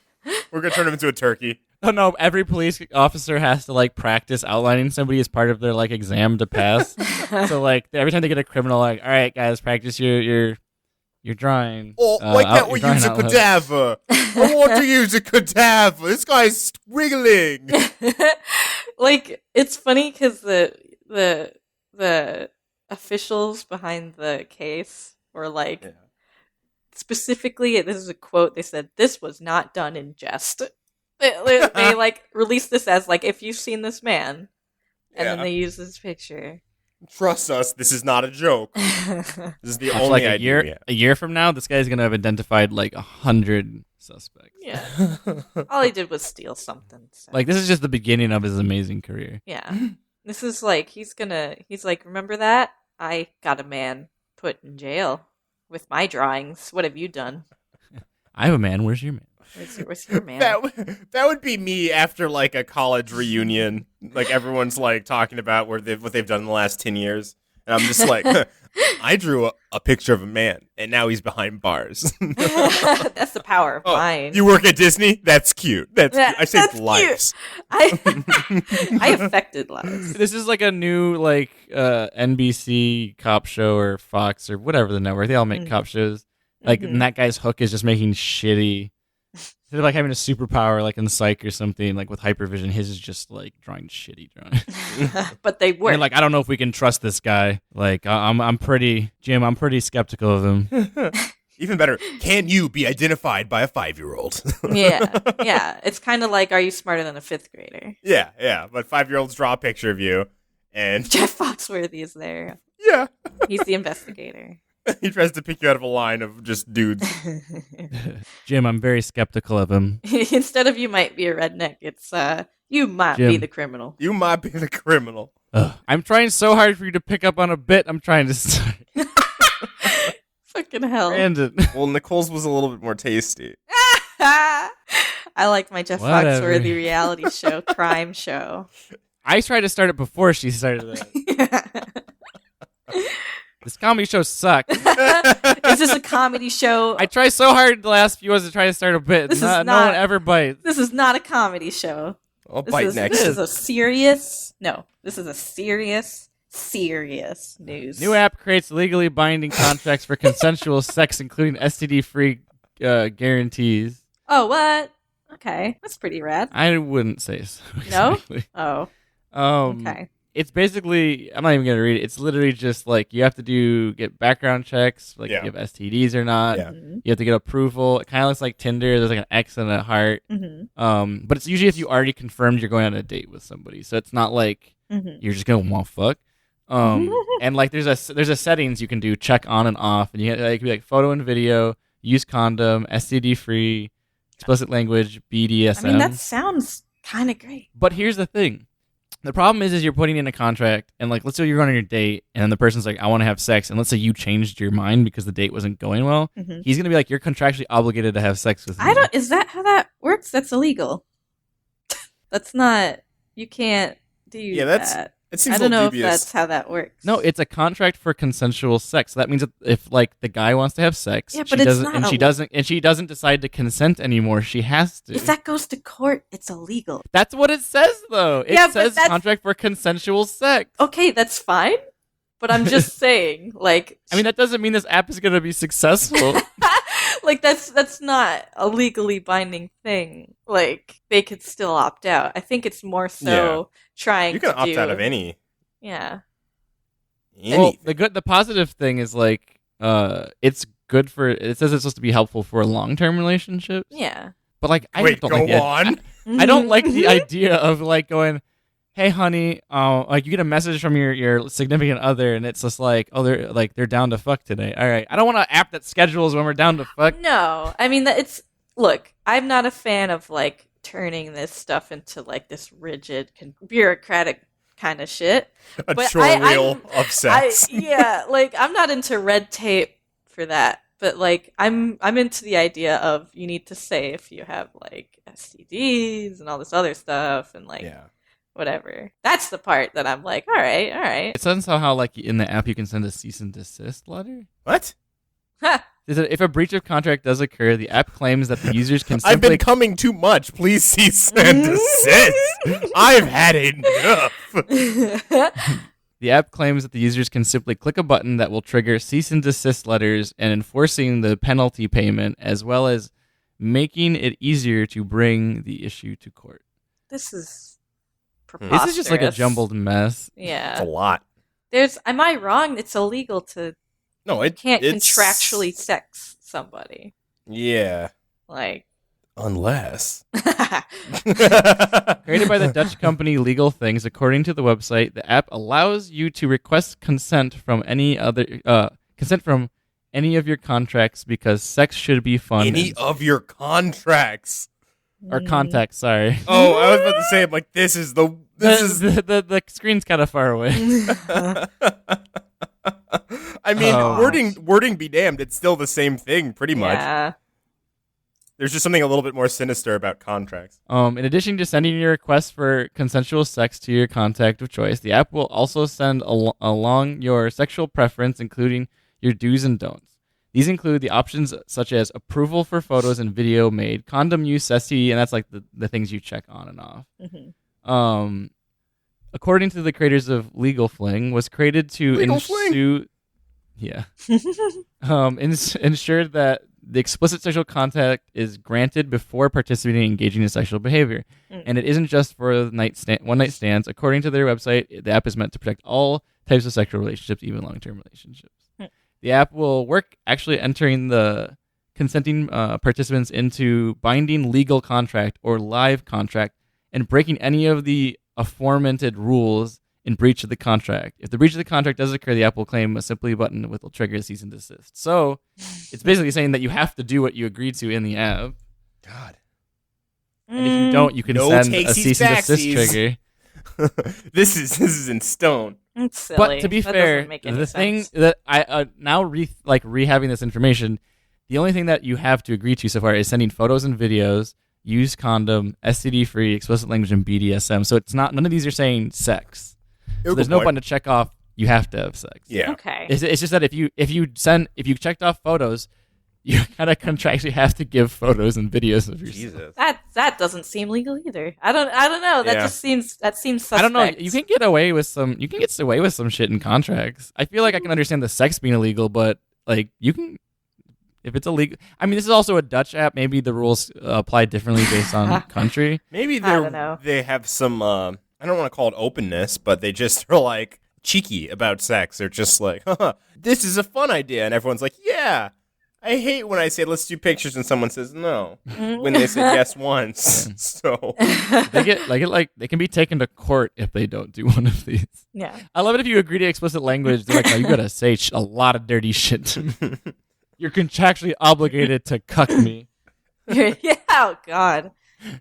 We're going to turn him into a turkey. Oh no! Every police officer has to like practice outlining somebody as part of their like exam to pass. So like every time they get a criminal, like, all right, guys, practice your drawing. Oh, why can't we use a cadaver? I want to use a cadaver. This guy's wiggling. Like, it's funny because the officials behind the case were like, specifically, this is a quote. They said, "This was not done in jest." They like released this as like, if you've seen this man, and then they use this picture. Trust us, this is not a joke. This is the only like idea. a year from now, this guy's gonna have identified like 100 suspects. Yeah, all he did was steal something. So. Like this is just the beginning of his amazing career. Yeah, this is like he's like, remember that? I got a man put in jail with my drawings. What have you done? I have a man. Where's your man? Where's your man? That would be me after like a college reunion. Like everyone's like talking about what they've done in the last 10 years. And I'm just like, I drew a picture of a man and now he's behind bars. That's the power of mine. You work at Disney? That's cute. Cute. I saved lives. I affected lives. This is like a new like NBC cop show or Fox or whatever the network. They all make cop shows. Like and that guy's hook is just making shitty. Instead of like having a superpower like in Psych or something, like with hypervision, his is just like drawing shitty drawings. But they work. And, like, I don't know if we can trust this guy. Like I'm pretty skeptical of him. Even better, can you be identified by a 5-year-old? Yeah. It's kind of like, are you smarter than a 5th grader? Yeah. But 5-year-olds draw a picture of you, and Jeff Foxworthy is there. Yeah, he's the investigator. He tries to pick you out of a line of just dudes. Jim, I'm very skeptical of him. Instead of you might be a redneck, it's you might Jim. be the criminal. You might be the criminal. I'm trying so hard for you to pick up on a bit. I'm trying to start. Fucking hell. Brandon. Well, Nicole's was a little bit more tasty. I like my Jeff Whatever. Foxworthy reality show, crime show. I tried to start it before she started that. This comedy show sucked. Is this a comedy show? I tried so hard the last few ones to try to start a bit. This is No not- one ever bites. This is not a comedy show. I'll bite next. This is a serious news. New app creates legally binding contracts for consensual sex, including STD-free guarantees. Oh, what? Okay, that's pretty rad. I wouldn't say so. No? Exactly. Oh, Um, okay. It's basically, I'm not even going to read it. It's literally just like you have to get background checks, like if you have STDs or not. Yeah. Mm-hmm. You have to get approval. It kind of looks like Tinder. There's like an X and a heart. Mm-hmm. But it's usually if you already confirmed you're going on a date with somebody. So it's not like Mm-hmm. you're just going to want fuck. And like there's a settings you can do, check on and off. And you get, like, it could be like photo and video, use condom, STD free, explicit language, BDSM. I mean, that sounds kind of great. But here's the thing. The problem is you're putting in a contract, and like, let's say you're going on your date, and then the person's like, I want to have sex, and let's say you changed your mind because the date wasn't going well. Mm-hmm. He's going to be like, you're contractually obligated to have sex with me. Is that how that works? That's illegal. That's not, you can't do that. It seems I a don't little know dubious. if that's how that works. No, it's a contract for consensual sex. So that means that if like the guy wants to have sex, Yeah, she but it's doesn't, not and she doesn't decide to consent anymore, she has to. If that goes to court, it's illegal. That's what it says, though. It Yeah, but says that's- contract for consensual sex. Okay, that's fine. But I'm just saying, like, I mean, that doesn't mean this app is going to be successful. like that's not a legally binding thing. Like, they could still opt out. I think it's more so trying. You can to opt do, out of any. Yeah. Well, the positive thing is like it's good for. It says it's supposed to be helpful for long-term relationships. Yeah. But like, I Wait, don't go like the, on. I don't like the idea of like going, hey honey, like you get a message from your significant other and it's just like, oh, they're down to fuck today. All right, I don't want an app that schedules when we're down to fuck. No, I mean look, I'm not a fan of like turning this stuff into like this rigid bureaucratic kind of shit. A But chore wheel of sex. yeah, like I'm not into red tape for that but like I'm into the idea of you need to say if you have like STDs and all this other stuff and like whatever. That's the part that I'm like, all right. It says how like in the app you can send a cease and desist letter. What? If a breach of contract does occur, the app claims that the users can simply... I've been coming too much. Please cease and desist. I've had enough. The app claims that the users can simply click a button that will trigger cease and desist letters and enforcing the penalty payment, as well as making it easier to bring the issue to court. This is preposterous. This is just like a jumbled mess. Yeah. It's a lot. Am I wrong? It's illegal to... No, you can't contractually sex somebody. Yeah. Like... Unless. Created by the Dutch company Legal Things, according to the website, the app allows you to request consent from any of your contracts because sex should be fun. Any of your contracts. Or contacts, sorry. Oh, I was about to say, like, the screen's kind of far away. I mean, wording be damned, it's still the same thing, pretty much. Yeah. There's just something a little bit more sinister about contracts. In addition to sending your request for consensual sex to your contact of choice, the app will also send along your sexual preference, including your do's and don'ts. These include the options such as approval for photos and video made, condom use, STD, and that's like the things you check on and off. Mm-hmm. According to the creators of Legal Fling, was created to ensure that the explicit sexual contact is granted before participating and engaging in sexual behavior. And it isn't just for one-night stands. According to their website, the app is meant to protect all types of sexual relationships, even long-term relationships. The app will work actually entering the consenting participants into binding legal contract or live contract and breaking any of the aforementioned rules in breach of the contract. If the breach of the contract does occur, the app will claim a simply button which will trigger a cease and desist. So it's basically saying that you have to do what you agreed to in the app. God. And if you don't, you can send a cease and desist trigger. This is in stone. It's silly. But to be fair, the thing that I now rehaving this information, the only thing that you have to agree to so far is sending photos and videos, use condom, STD free, explicit language, and BDSM. So it's not, none of these are saying sex. So there's no button to check off. You have to have sex. Yeah. Okay. It's just that if you checked off photos, you kind of contractually have to give photos and videos of yourself. Jesus. That doesn't seem legal either. I don't know. That just seems suspect. I don't know. You can get away with some shit in contracts. I feel like I can understand the sex being illegal, but like you can, if it's illegal. I mean, this is also a Dutch app. Maybe the rules apply differently based on country. Maybe I don't know. They have some. I don't want to call it openness, but they just are like cheeky about sex. They're just like, this is a fun idea, and everyone's like, yeah. I hate when I say let's do pictures and someone says no when they say yes once. So they can be taken to court if they don't do one of these. Yeah. I love it if you agree to explicit language. They're like, no, you gotta say a lot of dirty shit to me. You're contractually obligated to cuck me. Yeah. Oh God.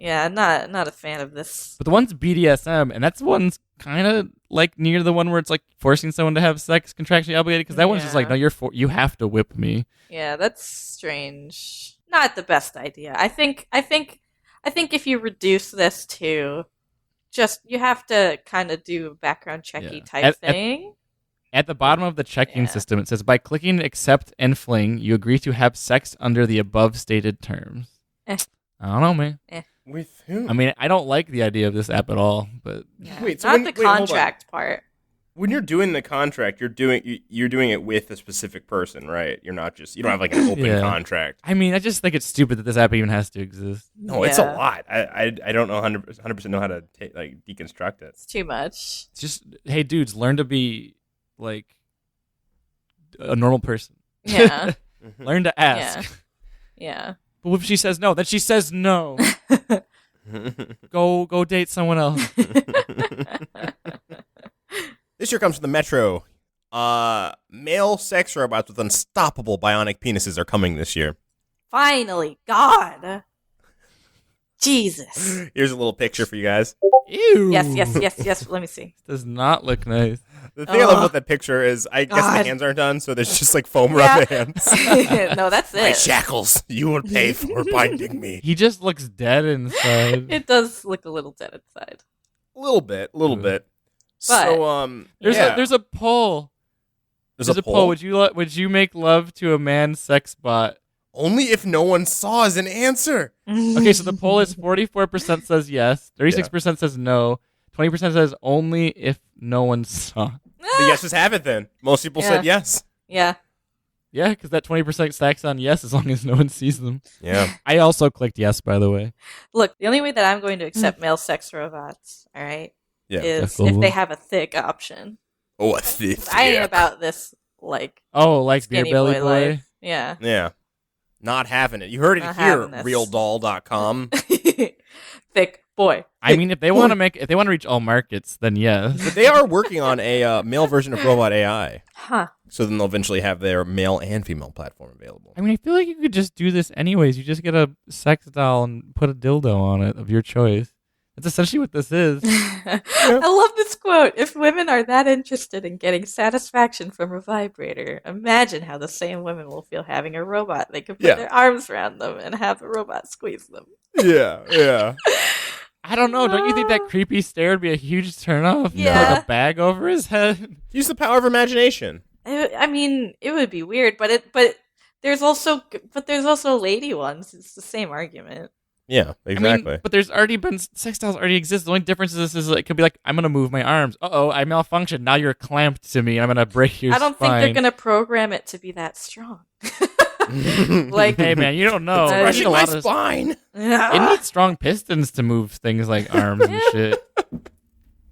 Yeah. Not a fan of this. But the one's BDSM, and that's one's kind of like near the one where it's like forcing someone to have sex contractually obligated, because that one's just like, no, you have to whip me. Yeah, that's strange. Not the best idea. I think if you reduce this to just, you have to kind of do a background checky type thing. At the bottom of the checking system, it says, by clicking accept and fling, you agree to have sex under the above stated terms. I don't know, man. With whom? I mean, I don't like the idea of this app at all, but wait, so not the contract part. When you're doing the contract, you're doing it with a specific person, right? You don't have like an open contract. I mean, I just think it's stupid that this app even has to exist. No, it's a lot. I don't know 100% know how to deconstruct it. It's too much. It's just, hey dudes, learn to be like a normal person. Yeah. Learn to ask. Yeah. But if she says no, then she says no. Go date someone else. This year comes from the Metro. Male sex robots with unstoppable bionic penises are coming this year. Finally, God. Jesus. Here's a little picture for you guys. Ew. Yes. Let me see. Does not look nice. The thing I love about that picture is, I guess the hands aren't done, so there's just like foam around the hands. No, that's My it. shackles, you will pay for binding me. He just looks dead inside. It does look a little dead inside. A little bit. But- So, There's a poll. There's a poll. Would you make love to a man's sex bot? Only if no one saw as an answer. Okay, so the poll is 44% says yes, 36% says no, 20% says only if no one saw. The yeses have it then. Most people said yes. Yeah. Yeah, because that 20% stacks on yes as long as no one sees them. Yeah. I also clicked yes, by the way. Look, the only way that I'm going to accept male sex robots, all right, Yeah. is Cool. if they have a thick option. Oh, a thief. I ain't about this, like, Oh, like Beer skinny Belly boy Boy? life. Yeah. Yeah. Not having it. You heard it Not here, having this. realdoll.com. Thick boy. I mean, if they want to reach all markets, then yes. But they are working on a male version of Robot AI. Huh. So then they'll eventually have their male and female platform available. I mean, I feel like you could just do this anyways. You just get a sex doll and put a dildo on it of your choice. That's essentially what this is. I love this quote. If women are that interested in getting satisfaction from a vibrator, imagine how the same women will feel having a robot. They could put their arms around them and have the robot squeeze them. Yeah. I don't know. Don't you think that creepy stare would be a huge turnoff? Yeah. Like a bag over his head? Use the power of imagination. I mean, it would be weird, but there's also lady ones. It's the same argument. Yeah, exactly. I mean, but there's already been sex dolls already exist. The only difference is it could be like, I'm gonna move my arms. I malfunctioned. Now you're clamped to me. And I'm gonna break your spine. I don't think they're gonna program it to be that strong. Like, hey man, you don't know. Crushing It needs a my lot of- spine. It needs strong pistons to move things like arms and shit.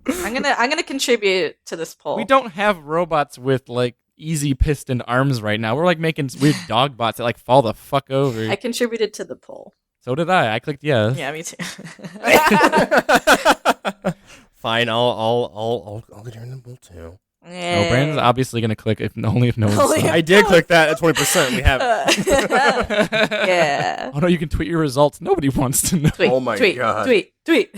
I'm gonna contribute to this poll. We don't have robots with like easy pistoned arms right now. We're like making weird dog bots that like fall the fuck over. I contributed to the poll. So did I. I clicked yes. Yeah, me too. Fine, I'll get in the pool too. No, Brandon's obviously gonna click only if no one Only saw. if- I did click that at 20%. We have it. Yeah. Oh no, you can tweet your results. Nobody wants to know. Tweet, Oh my tweet, God. tweet.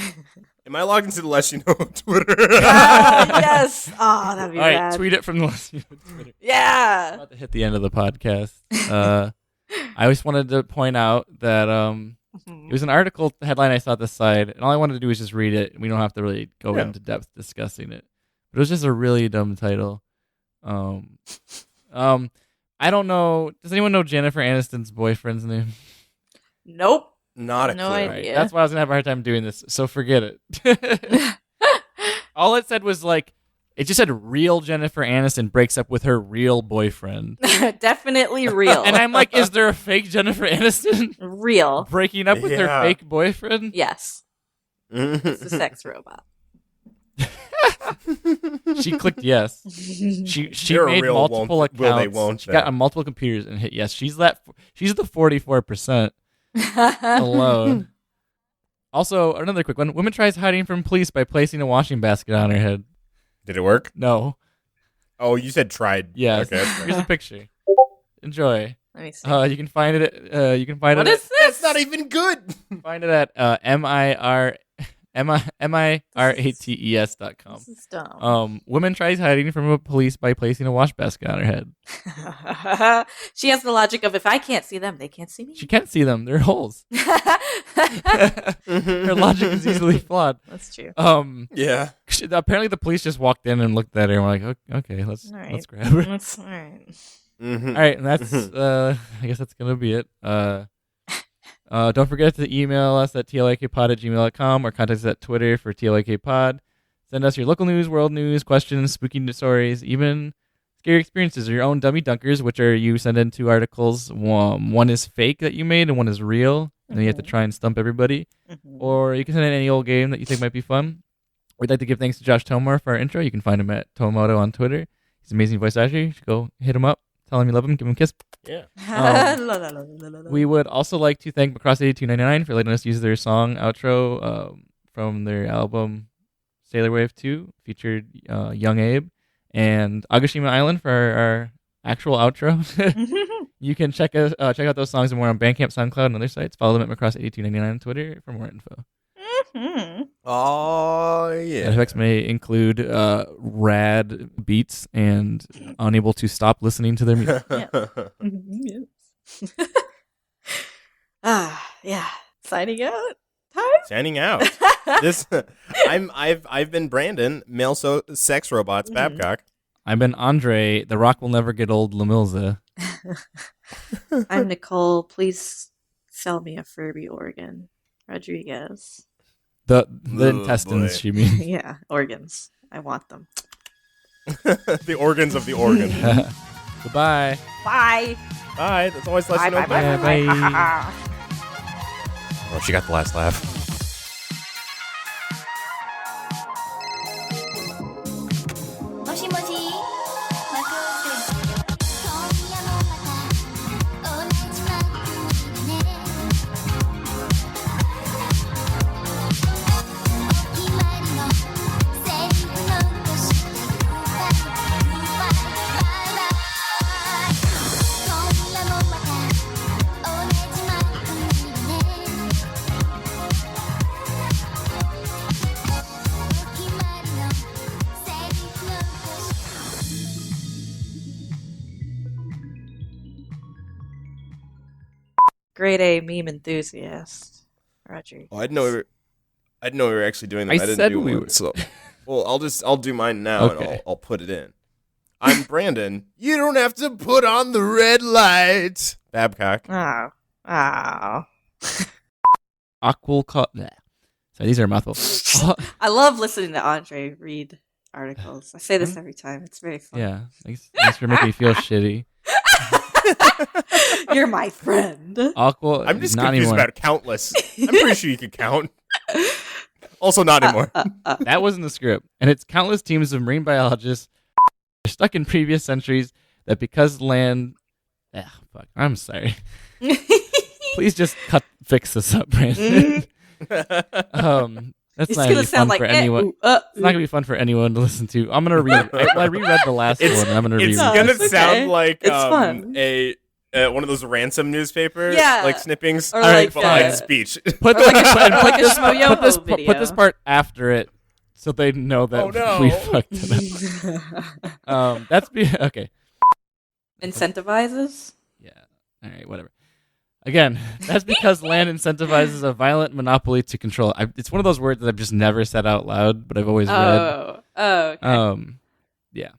Am I logged into the Less You Know Twitter? Yes. Oh, that'd be All right, bad. tweet it from the list. Twitter. Yeah. About to hit the end of the podcast. I always wanted to point out that it was an article headline I saw at the side, and all I wanted to do was just read it. We don't have to really go into depth discussing it. But it was just a really dumb title. I don't know. Does anyone know Jennifer Aniston's boyfriend's name? Nope. Not a No clue. idea. Right. That's why I was gonna have a hard time doing this. So forget it. All it said was like, it just said real Jennifer Aniston breaks up with her real boyfriend. Definitely real. And I'm like, is there a fake Jennifer Aniston real. breaking up with her Yeah. fake boyfriend? Yes. It's a sex robot. She clicked yes. She They're made real, multiple won't- accounts. will they, won't she they? got on multiple computers and hit yes. She's the 44% alone. Also, another quick one. Woman tries hiding from police by placing a washing basket on her head. Did it work? No. Oh, you said tried. Yes. Okay. that's Here's a picture. Enjoy. Let me see. You can find it. What is this? That's not even good. Find it at MIRATES.com. This is dumb. Woman tries hiding from a police by placing a wash basket on her head. She has the logic of, if I can't see them, they can't see me. She can't see them; they're holes. Her logic is easily flawed. That's true. Yeah. Apparently, the police just walked in and looked at her and were like, "Okay, let's All right. let's grab her." That's all right. Mm-hmm. All right, and that's I guess that's gonna be it. Don't forget to email us at tlakpod@gmail.com or contact us at Twitter for tlakpod. Send us your local news, world news, questions, spooky news stories, even scary experiences or your own dummy dunkers, which are you send in 2 articles. One is fake that you made and one is real, and then you have to try and stump everybody. Or you can send in any old game that you think might be fun. We'd like to give thanks to Josh Tomar for our intro. You can find him at Tomoto on Twitter. He's an amazing voice actor. You should go hit him up. Tell him you love him. Give him a kiss. Yeah. We would also like to thank Macross8299 for letting us use their song outro from their album Sailor Wave 2, featured Young Abe, and Agashima Island for our actual outro. You can check out those songs and more on Bandcamp, SoundCloud, and other sites. Follow them at Macross8299 on Twitter for more info. Oh, yeah. Side effects may include rad beats and unable to stop listening to their music. Yeah. Signing out. Time. Signing out. I've been Brandon, male sex robots, Babcock. I've been Andre, the rock will never get old, Lamilza. I'm Nicole. Please sell me a Furby organ. Rodriguez. The intestines, boy. she means. Yeah, organs. I want them. The organs of the organ. Goodbye. Bye. Bye. That's always less Bye. than Bye. open. Bye. Bye. Oh, she got the last laugh. もしもしマクロスです今夜もまた同じマックねお決まりのセリフ残してグッバイグッバイバイバイ今夜もまた同じマックねお決まりのセリフ残して Grade A meme enthusiast. Roger. Oh, I didn't know we were actually doing that. I I didn't said do we one, were. so well, I'll do mine now and Okay. I'll put it in. I'm Brandon. You don't have to put on the red light. Babcock. Oh. Oh. Sorry, these are a mouthful. I love listening to Andre read articles. I say this every time. It's very fun. Yeah, thanks for making me feel shitty. You're my friend. I'm just not confused anymore. about countless. I'm pretty sure you could count. Also, not anymore. That wasn't the script. And it's countless teams of marine biologists stuck in previous centuries that because land... fuck. I'm sorry. Please just fix this up, Brandon. That's It's not gonna gonna be sound fun like for anyone. It's not gonna be fun for anyone to listen to. I'm gonna read. I reread the last one. And I'm gonna reread. It's No, gonna it's okay. sound like It's fun. a one of those ransom newspaper Yeah. snippings, Or like but like the- speech. Put Or like a this, Shmoyoho put this video. part after it, so they know that Oh, no. we fucked it up. Okay. Incentivizes? Yeah. All right. Whatever. Again, that's because land incentivizes a violent monopoly to control. It's one of those words that I've just never said out loud, but I've always read. Oh, okay. Yeah.